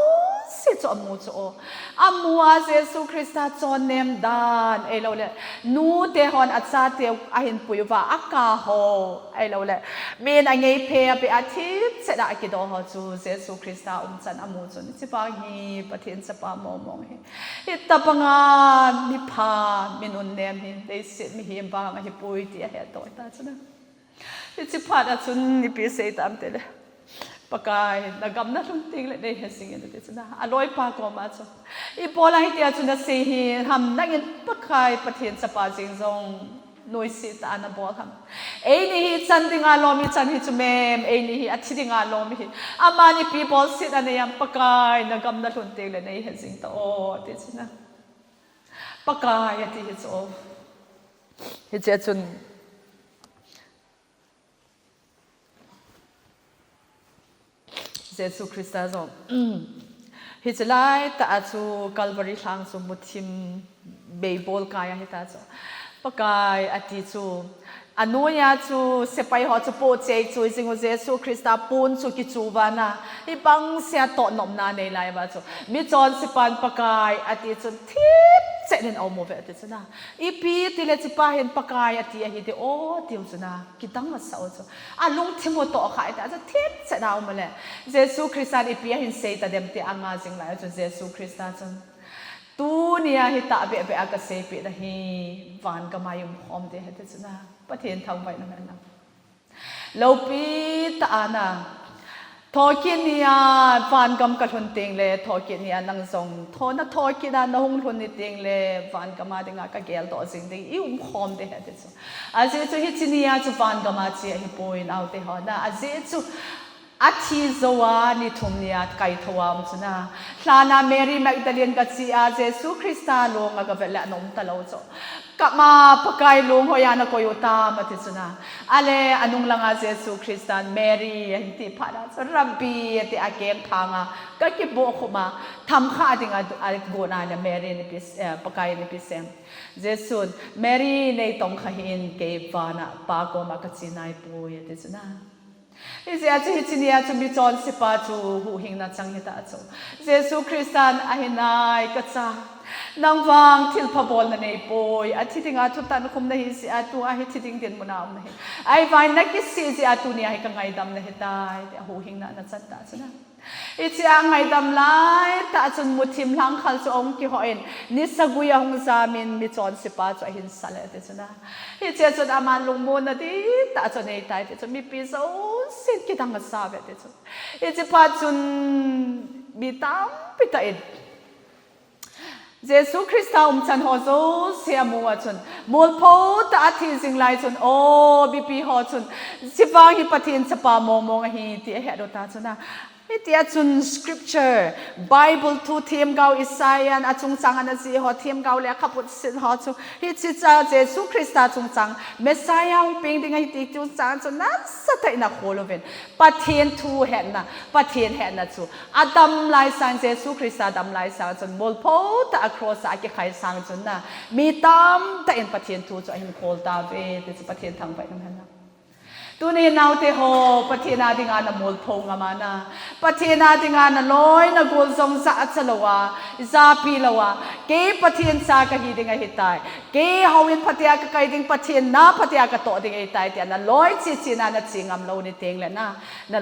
si cho amu cho amua Jesu Christa chon nem dan ai lo le nu te hon atsa te ahin puiwa aka ho ai lo le min angai pe pe athip se da ki do ho chu Jesu Christa chan amu chu ni chipa hi pathin chapa mo mong hi tapanga mi pha minun nem hi they sit mi hi ba nga hi pui ti he to ta chuna it's a part of the PSA tamtele. Pakai, nagam na lunting le nei hesing in it na. Aloy pa ko ma so. Ipola hiti at na say hi ham nangin pakai pathin sa pa jing zong noisy ta na bol ham. Ei ni hi chan ding a lomi chan hi chumem, ei ni hi athi ding a lomi hi. Amani people sit ana yam pakai nagam na lunting le nei hesing to o ti na. Pakai ati hi so. Hi chun Jesu Christa zo hi chlai ta chu Calvary thlang chu muthim beibol kaya hi ta chu pakai ati chu anoya chu sepai ho chu po che chu singo Jesu Christa pun chu ki chu bana hi bang sia to nom na nei lai ba chu mi chon sipan pakai ati chu thip chen au mo ve ati chu na ipi ti le chi pa hen pakai ati hi de o ti chu na kitang ma sa chu a lung thimo to khai ta chu thip chen au mo le Jesu Christa ipi hin sei ta dem ti anga jing lai chu Jesu Christa chu tu nia hi ta be be aka se pe da hi van ka mayum hom de he chu na pathen thang bai na na lo pi ta ana thokin nia van kam ka thon ting le thokin nia nang song thona thokin na hong thon ni ting le van ka ma dinga ka gel do jing ding i hom de he chu a je chu hi chinia chu van ka ma chi hi point out te ho na a je chu athi zowa ni thumnia kai thawam chuna hlana Mary Magdalene ka chi a Jesu Christa long aga vela nom talo cho kama pakai long hoya na koyota mati chuna ale anung langa Jesu Christa Mary anti phara so rabbi ati akem phanga ka ki bo khoma tham kha dinga go na na Mary ni pis pakai ni pisem Jesu Mary nei tong khahin ke vana pa ko ma ka chinai pu ati chuna Isi achi hichinia chu mi chon sipa chu hu hing na chang hita chu Jesu Christan ahinai kacha nangwang thil phabol na nei poi athi tinga thu tan khum na hi si atu a hi thiding den munam na hi ai vai na ki si si atu ni ai ka ngai dam na hitai hu hing na na chat ta chuna ichi angai dam lai ta chun muthim lang khal chu ong ki hoin ni saguya hong zamin mi chon sipa chu hin sale te chuna ichi chun aman lungmo na di ta chun nei tai te chun mi pi so sin ki dang sa be te chun ichi pa chun mi tam pi ta in Jesu Christa chan ho zo sia mu wa chun mol pho ta thi jing lai chun o bp ho chun sipang hi pathin chapa mo mo hi ti he do ta chuna itia chun scripture Bible tu them gao Isaiah achung chang ana si ho them gao le khaput sin ho chu hi chi cha Jesu Christa chung chang Messiah ping ding hi ti chung chang chun na sa thai na kholoven pathin tu he na pathin he na chu Adam lai sang Jesu Christa Adam lai sang chun mol pho ta across a ki khai sang chun na mi tam ta in pathin tu chu hin khol ta ve ti pathin thang bai nam na tu ni nau te ho pathina dinga na mol phong ama na pathina dinga na loi na gol zong sa achalowa za pi lawa ke pathin sa ka hi dinga hitai ke hawin pathia ka kai ding pathin na pathia ka to ding hitai te na loi chi chi na na chingam lo ni teng le na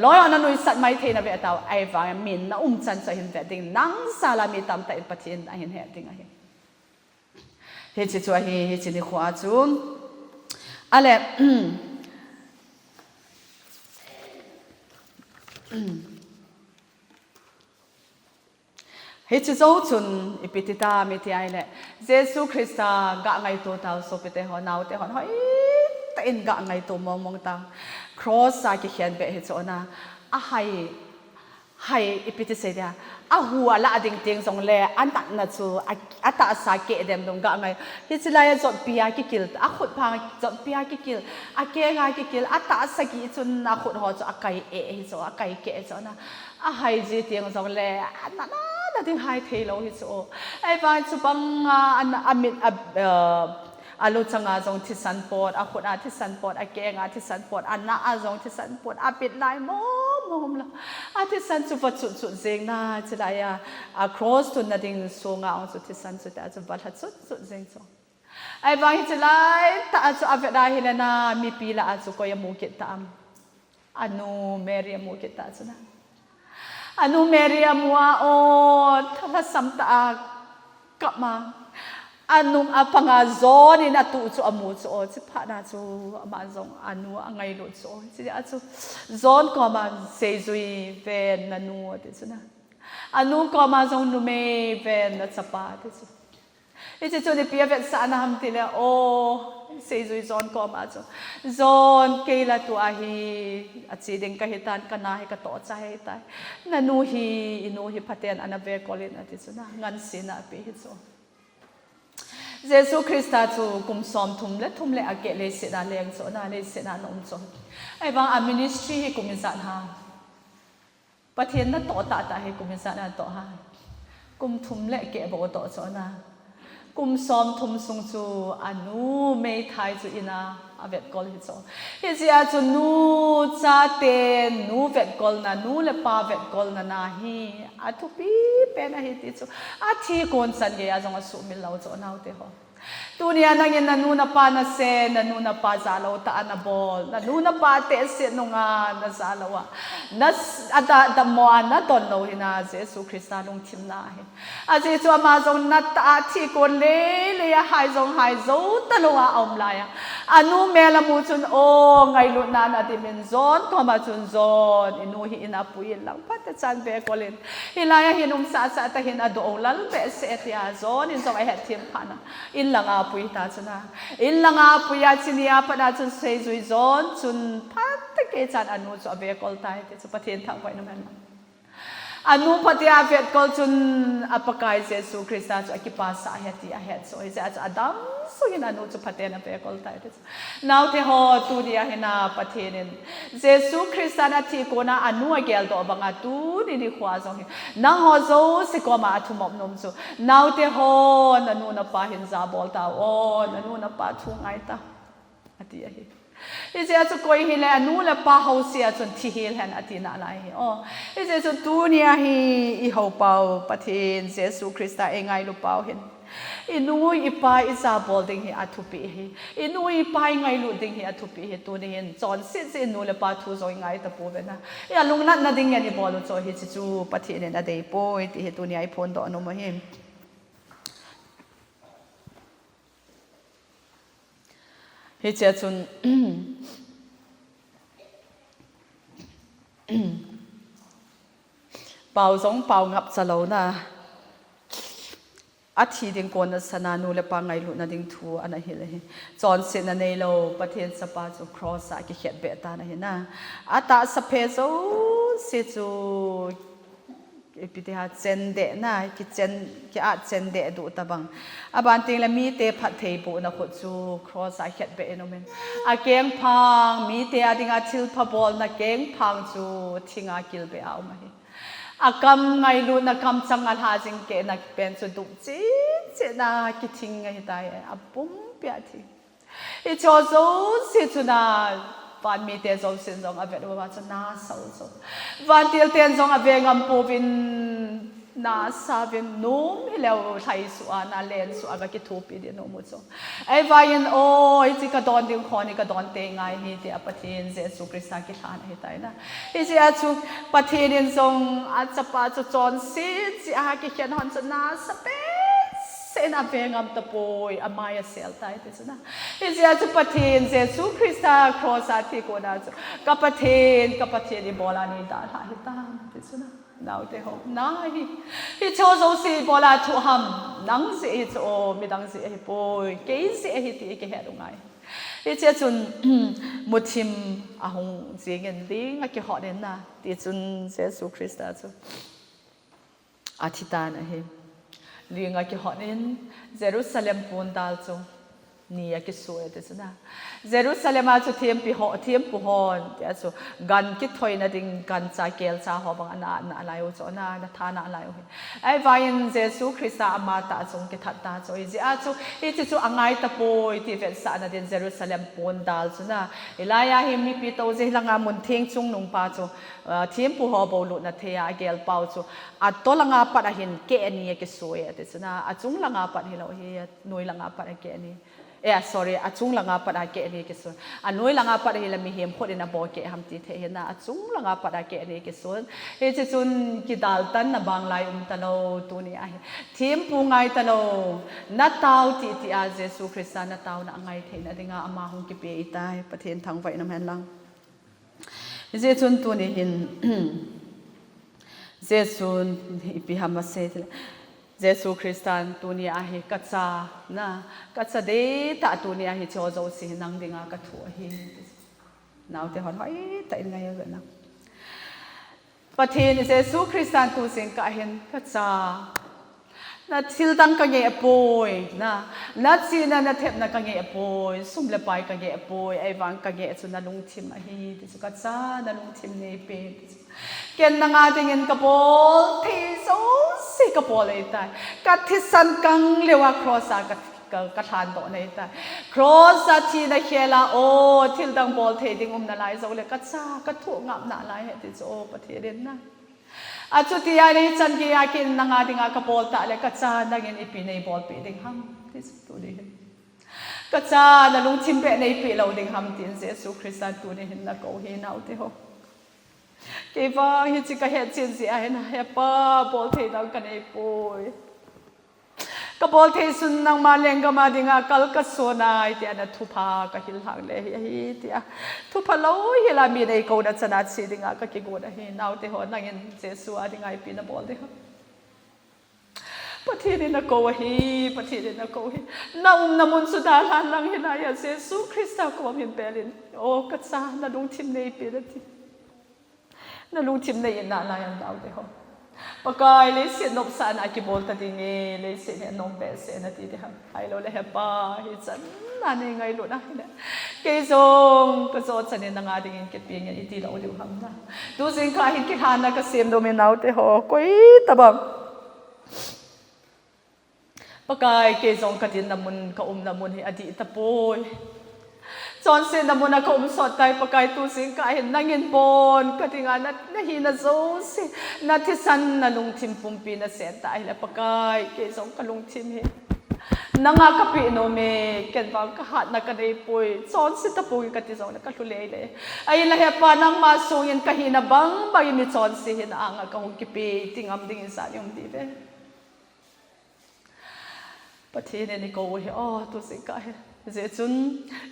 loi ona nui sat mai the na ve taw ai va min na chan sa hin ve ding nang sala mi tam ta pathin a hin he dinga hi he chi chu hi chi ni khwa chu ale He chi zo chun ipitita mi ti ai le Jesu Christa ga ngai to ta so pite ho nau te hon hoi ta in ga ngai to mong mong ta cross sa ki hian be he chona a hai ipiti se dia a hua la ding ting song le an ta na chu a ta sa ke dem dong ga ngai hi chila ya zot pia ki kil a khut phang zot pia ki kil a ke nga ki kil a ta sa ki chun na khut ho chu a kai e hi so a kai ke so na a hai ji ting song le na ding hai thei lo hi so ai ba chu bang an amit alu changa zong thi san pot a khut a thi san pot a ke nga thi san pot an na a zong thi san pot a pit lai mo la a thi san chu va chu zeng na chila ya across to na ding so nga ong chu thi san chu ta chu va la chu zeng so ai ba hi chilai ta chu a ve da hi na mi pi la a chu ko ya mu ke ta am anu mary mu ke ta chu na anu mary amwa o thala sam ta kap ma anum apanga zon in atu chu amu chu o chi pha na chu ama zong anu angai lo chu chi a chu zon ko ma se zui ven na nu te chu na anu ko ma zong nu me ven na chapa te chu e chi chu ni pia vet sa na ham ti le o se zui zon ko ma chu zon ke la tu a hi a chi ding ka hitan ka na he ka to cha he tai na nu hi inu hi phaten ana ve kolin ati chu na ngan sina pe hi chu Jesus Christa chu kum som thum le ake le se na leng so na le se na nom so ai bang a ministry hi kum san ha pathian na to ta hi kum san na to ha kum thum le ke bo to so na kum som thum sung chu anu me thai chu ina avet kol hi so hi sia chu nu cha ten nu vet kol na nu le pa vet kol na hi athu pi pe na hi ti chu a thi kon san ge a jong a su mil lo cho nau te ho tu nia na ngen na nu na pa na se na nu na pa za lo ta na bol na nu na pa te se no nga na za lo wa na ada da mo na don lo hi na Jesus Christa long thim na hi a je chu ma jong na ta thi kon le ya hai jong hai zo ta lo wa om la ya anu me la mu chun o ngai lu na na ti men zon ko ma chun zon inu hi ina pui lang pat ta chan be kolen hilaya hinum sa ta hin ado lal be se tia zon in zong ai het thim phana in langa pui ta chuna in langa pui ya chinia pada chun sei zui zon chun pat ta ke chan anu chu be kol tai te chu pathen thang vai na man anu patia vet kol chun apakai Jesus Christa chu akipa sa heti a het so is adam so in anu chu pathen a be kol tai te now te ho tu dia hina pathenin Jesus Christa na thi ko na anu agel do banga tu ni khwa zong na ho zo se ko ma thumop nom chu now te ho nanu na pa hin za bol ta o nanu na pa thu ngai ta ati a hi is ya chu koi hi le anu la pa ho sia chun thi hil han ati na lai hi o is ya chu tu nia hi I ho pau pathin Jesus Christa engai lu pau hin inu ipa Isabel ding hi athupi hi inu ipa ngai lu ding hi athupi hi tu ni hin chon se nu le pa thu zoi ngai ta pu ve na ya lung na ding ya ni bol cho hi chu pathin na dei poi ti hi tu ni ai phone do no mo hi hi che chun pau zong pau ngap chalo na athi ding kon na sana nu le pa ngai lu na ding thu ana hi le chon se na nei lo pathen sa pa chu cross a ki het be ta na hi na ata sa phe zo se chu epite ha chen de na ki a chen de du ta bang aban ting la mi te phat thei bu na khu chu cross a het be no men a keng phang mi te a ding a thil pha bol na keng phang chu thinga kil be au ma hi akam ngai lu na kam changal ha jing ke na pen chu du chi na ki thing ngai tai apum pya thi I cho zo se chu na van mi te zo sin zong ave wa cha na so so van til ten zong ave ngam po vin na sa vin nom hello thai su na len su ava ki thopi de no mo so ai va yin o I chi ka don ding khoni ka don te ngai hi te apathin Jesus Christa ki than hi tai na hi si a chu pathin in zong a chapa chu chon si chi a ki khen hon cha na sa pe sen a vengam ta poi amaya sel tai te na is ya chu pathin Jesus Christa cross a thi ko na chu ka pathin ni bola ni ta ha hi ta te na now te ho na hi cho zo si bola thu ham nang se hi cho mi dang se hi poi ke se hi ti ke he ngai ที่เจ้าจุนมุทิมอาหงเสียงเงินดีงักกี่หอเด่นนะที่จุนเยซูคริสต์จุอธิษฐานเฮเรียงงักกี่หอเด่นเยรูซาเล็มปูนดาลจุนี่ยกิสวยเด็ดนะเยรูซาเล็มอาจุเทียมปีหอเทียมปูหอนเดี๋ยวจุกันคิดถอยนะดิ่งกันใจเกลซาหอบังอันนั้นอะไรอุจนานะทานะอะไรไอ้วายินเยซูคริสต์อามาตาจงกิทัดตาจุอีจีอาจุอีจีจุอ่างไงตะโพยที่เวสานะดิ่งเยรูซาเล็มปูนดาลจุนะเอลายาหิมีปีโตเจลังอามุนเทียงจุงนุ่งปาจุเทียมปูหอบอลุนะเทียเกลเปาจุอัตโตลังอาปัดหินเกนี่ยกิสวยเด็ดนะอาจุงลังอาปัดหิเราเฮียหน่วยลังอาปัดเกนี่sorry อาจุงลังอาปัดเกนี่กิสวยอันหน่วยลังอาปัดหิเรามีเหียมพอดีนะบอกเกฮัมตีเทียนะอาจุงลังอาปัดเกนี่กิสวยเอเจจุนกิดาลตันนะบางลายตะโลตัวนี้ไอเทียมปูไงตะโลนัตตาวที่อาเยซูคริสต์นัตตาวนะไงเทียนะดิ่งอามาหงกิเปียตายประเทศทางไฟน้ำแห่งลังเจจุนตัวนี้หินเจสุนพิหามาเสดเจสุคริสต์ตัวนี้อาหิกัจจานะกัจจาเดตาตัวนี้อาหิโจโจสินังดิ่งอากัทัวหิน่าวเทหอนไว้แต่ยังไงกันนะประเทศเจสุคริสต์ตัวสิงกะเห็นกัจจานัดทิลตังกังเงยป่วยนะนัดซีนันนัดเทปนักกังเงยป่วยสุ่มเล็บไปกังเงยป่วยไอ้วังกังเงยสุนันลุงทิมอาหิที่สุกัจจานันลุงทิมเนเปเกณฑ์นางอาจจะเงินกระโปงที่สูสิกระโปงเลยแต่กัดที่สันกังเรียกว่าครอสกัดทานโตในแต่ครอสที่ในเขลาโอทิลดังบอลเทดิงนาลายโซเลยกัดซากัดถูกงับนาลายเหตุโซประเทศเด่นนะอาจุติยาในจันกียากินนางอาดิงากระโปงแต่เลยกัดซาดังเงินอีปีในบอลปีดิงห้ำที่สุดตัวนี้กัดซาดังลุงชิมเปในปีเราดิงห้ำที่เยซูคริสต์ตัวนี้เห็นนักโอเฮนเอาที่หกเกี่ยวกับฮิจิกะเฮจินสิไอ้นะเฮป้าบอลเทดังกันไอ้ป่วยก็บอลเทสุนนังมาเลี้ยงก็มาดิ่งกัลกัสโซนายที่อันนั้นทุพากะฮิลหังเลยที่ทุพาเราฮิลามีในกูนัชนาชีดิ่งก็กิกูนะฮินเอาที่หัวนั่งเงินเจสัวดิ่งไอ้ปีน่ะบอลเทฮะประเทศนี้นะกูฮิประเทศนี้นะกูฮิน้ำมุนสุดาลันนังฮินายาเจสุคริสต์ก็มาเป็นเปลินโอ้กัจจานะลุงทิมในปีนั้นที่นั่นลุงชิมในยันนาลายันดาวเดียวปะกายเลยเสียนบสานอากิบอลตัดยังไงเลยเสียเนี่ยนมเบสเสียนาทีเดียวไอ้เราเลยเฮป้าฮิจันนั่นยังไงรู้นะเนี่ยเกยซงก็โจทย์เสนอหนังอาดิ่งเก็บเพียงอย่างอีทีเราเดียวทำนะดูสิ่งใครเห็นกิจานนักเสียมโดมินาวเดียวกุยตะบังปะกายเกยซงกระดิ่งน้ำมันก็น้ำมันให้อดีตตะปุยจอนเซนดามุนักอมสดใจปะกายตูสิงกายเห็นนั่งเงินบนก็ทิ้งอันนั้นหินาโซสินัดที่สันนัลุงทิมปุ่มปีนัดเสียตายแล้วปะกายเกยสงกลุงทิมเห็นนังอากาปีโนเมเกิดบางก็หัดนักได้ปุยจอนสิตะปุยก็ที่สองนักทุเลเลยไอ้ละเหปานังมาสูงยันก็หินาบังบางยันมีจอนสิเห็นอ่างก็หงกิปีทิ้งอัมดิ่งสายยมดีเว้ประเทศนี้ก็ว่าอ๋อตูสิงกายเจจุน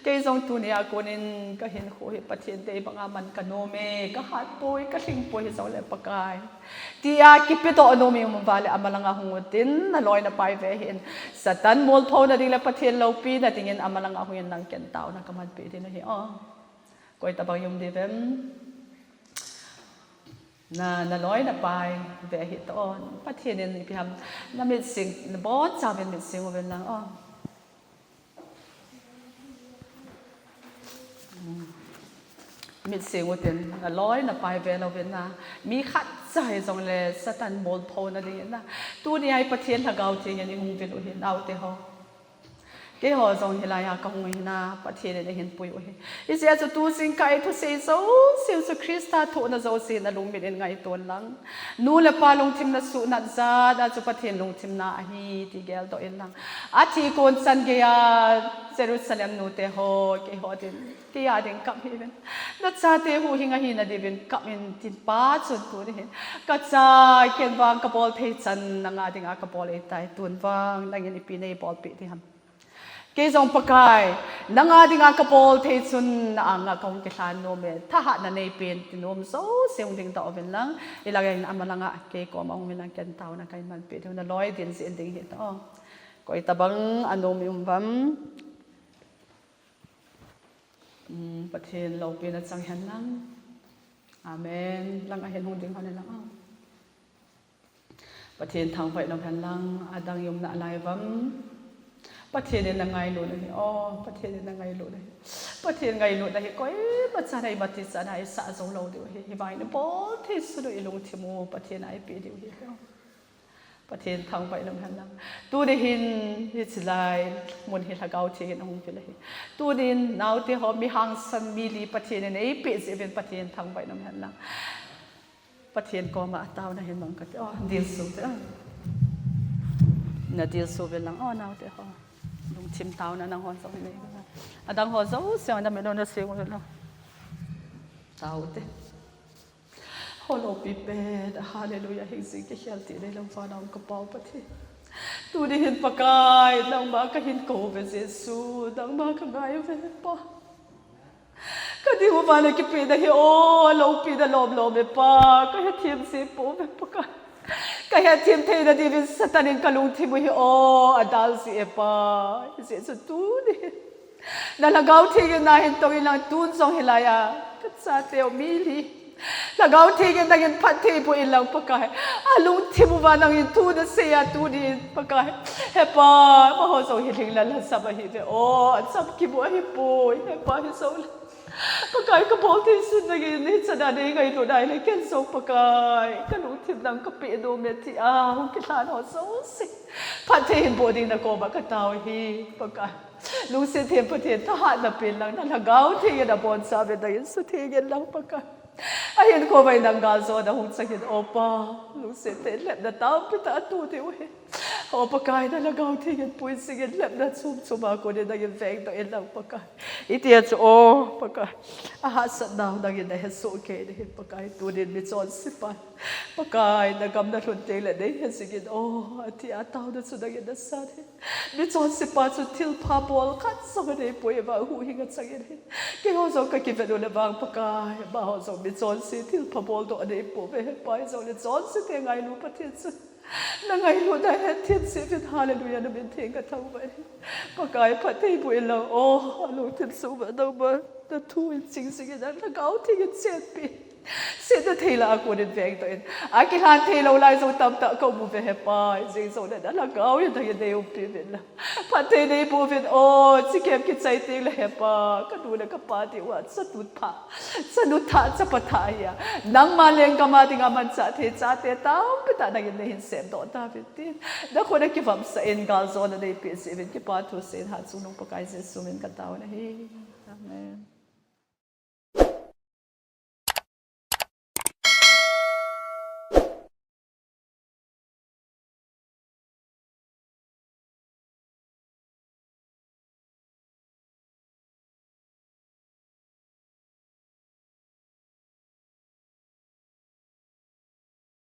เกยจงตัวนี้อากูนินก็เห็นหัวประเทศเดบังอามันกันโนเมก็หัดปุยก็ทิ้งปุยเสาเลยปะกายที่อากิปโตโนเมมันวาเลอามาลังอาหงตินน่ะลอยน่ะไปเวเห็นสตันมอลโทน่ะดิ่งเลยประเทศเราปีน่ะดิ่งเงินอามาลังอาหงยันนังเก็นเต้าน่ะก็มันปีที่น่ะเห็นอ๋อก็ไอ้ตาบางยมดีเว้มน่ะลอยน่ะไปเวเห็นอ๋อประเทศนี้พี่ทำน่ะมีสิ่งบ่จ้าเป็นสิ่งว่าเป็นนังอ๋อมิดเสียงว่าเต็นร้อยน่ะไปเวลาเวลามีขัดใจตรงเลยสตันบอลโทนั่นเองนะตัวนี้ไอ้ประเทศละเกาเทียนนี่คงเป็นอุเห็นเอาเตะเขาเกี่ยวจงเฮลายากงเห็นนะประเทศนี้เห็นปุยอุเห็นอีเสียจะตัวสิ่งไก่ทุเสียโซ่เสียสุคริสต์ทุนน่ะโซ่เสียน่ะลงมีเดินไงตัวหลังนู่นเลยปาลงทิมน่ะสุนัดซาดาจุประเทศลงทิมน่ะฮีที่เกลตัวเองหลังอาทิตย์ก่อนสันเกียเยรูซาเล็มนู่นเตะเขาเกี่ยวดินที่ยาดิ่งกับฮิเป็นนัดซาเตหูหิงหินาดิเป็นกับมินทินป้าจนตัวนี้กัจจาเขียนวางกระบอลเทจันนางอาดิ่งอากระบอลเอตายตัวนวางนางยันอีปีในบอลปีที่ทำเกยจงปะกายนางอาดิ่งอากระบอลเทจุนนางกงเกลานโนเมถ้าหากนันในเป็นติโนมโซเสียงดิ่งต่อเป็นลังอีลายันอามาลังเกยก็มองเป็นลังแกนเต้านักการมันเป็นที่นั่นร้อยเดือนเสียงดิ่งเหตุอ๋อก็อีตาบังอันโนมิบัม ประเทศเราเป็นจังเห็นลังอาเมนลังเห็นหุ่นดึงเขาในลังประเทศทางไปน้ำพันลังอาดังยมนาลายวัมประเทศเนี่ยนังไงรู้เลยอ๋อประเทศเนี่ยนังไงรู้เลยประเทศไงรู้ได้ก็มาจากไหนมาที่จากไหนสะสมเราเดียวเฮ้ยไปเนี่ยพอที่สุดลงที่มูประเทศไหนปีเดียวเฮ้ยประเทศทางไปน้ำพันลังตัวเดินฮิตไลมุนฮิตละเกาเทียนองค์ไปเลยตัวเดินนาวที่เขามีหางสันมีลีประเทศเนี่ยไอ้ปีจะเป็นประเทศทางไปน้ำพันลังประเทศก็มาเต้านะเห็นมั้งก็อ๋อดีสุดน่ะดีสุดเป็นหลังอ๋อนาวที่เขาลุงชิมเต้านะนางฮอนสองนี่อ่ะดังฮอนสองเสียงนั่นไม่โดนเสียงเลยนะเต้าเต้ฮอลโลปีเป้ฮาเลลูยาเฮงสิงเขียนตีได้ลงฟ้าน้องกระเป๋าประเทศตูได้เห็นประกายดังมาก็เห็นโกเวเซซูดังมาก็ไงเวปะก็ที่หัวมันเลยกิปีได้โอ้ลงปีได้ลมเวปะก็เห็นทีมสีปูเวปะก็เห็นทีมเทนดีวิสตันินกลุงทีมุฮิโออดัลสีเอปะเสียสุดตูนี่นั่นละเกาที่กันนะเห็นตรงนี้ละตูนสองเฮลายาก็ซาเตลมิลีแล้วก็ที่กันนั่งพัดที่ปุ่นหลังปะกายลุงที่บุบานั่งทูนเสียทูดีปะกายเฮปะมาหัวโซ่หิลิงแล้วสับหิเดโอ้สับกิบัวฮิปุยเฮปะฮิโซ่ปะกายก็บอกที่สุดนั่งนี่สดาดีไงรู้ได้เลยแค่โซ่ปะกายก็ลุงที่นั่งก็เปียดูเมที่กิลานหัวโซ่สิพัดที่เห็นบัวดิ้งนักโกบะก็ตาวฮีปะกายลุงเสียเทียมประเทศทหารนับเป็นหลังนั่นละเกาที่กันนับบอนซาเบดายสุดที่กันหลังปะกายayan ko may nanggaso na hong sakit opa lusete lep na tao pita atuti we opa kai na lagaw tingin puin sigit lep na suma ko din naging veng to ilang pakai iti at o pakai ahasat na naging na heso kay na hin pakai tudin mitson sipan pakai nagam na runting la na hin sigit o ati ataw na su naging nasad mitson sipan su til papol kat sa manay po yung mga huhingat sa ginin kaya ho so kakipano na bang pakai baho so mitson si til papol to anay po pa so mitson si te ngay lupa tinsa na ngay lo na hen tinsa fit hallelujah na binting katang ba pakai pati po ilaw along tinsa ba daw ba na tuwin sing sige na nagaw tingin setpi Sino tila ako din veng to in. Akilan tila ulay so tamta ko mo vehe pa. Sing so na nalagaw yun tayo na yung pivin la. Pati na yung puvin si kem kitsay tila he pa. Kanuna ka pati wat sa tutpa. Sa nuta sa pataya. Nang maleng kamating aman sa te tao. Pita na yun na hinsem do David din. Dako na kivam sa in galzo na na ipis. Even kipatu sin hat sunong pagkain sa sumin katao na he. Amen.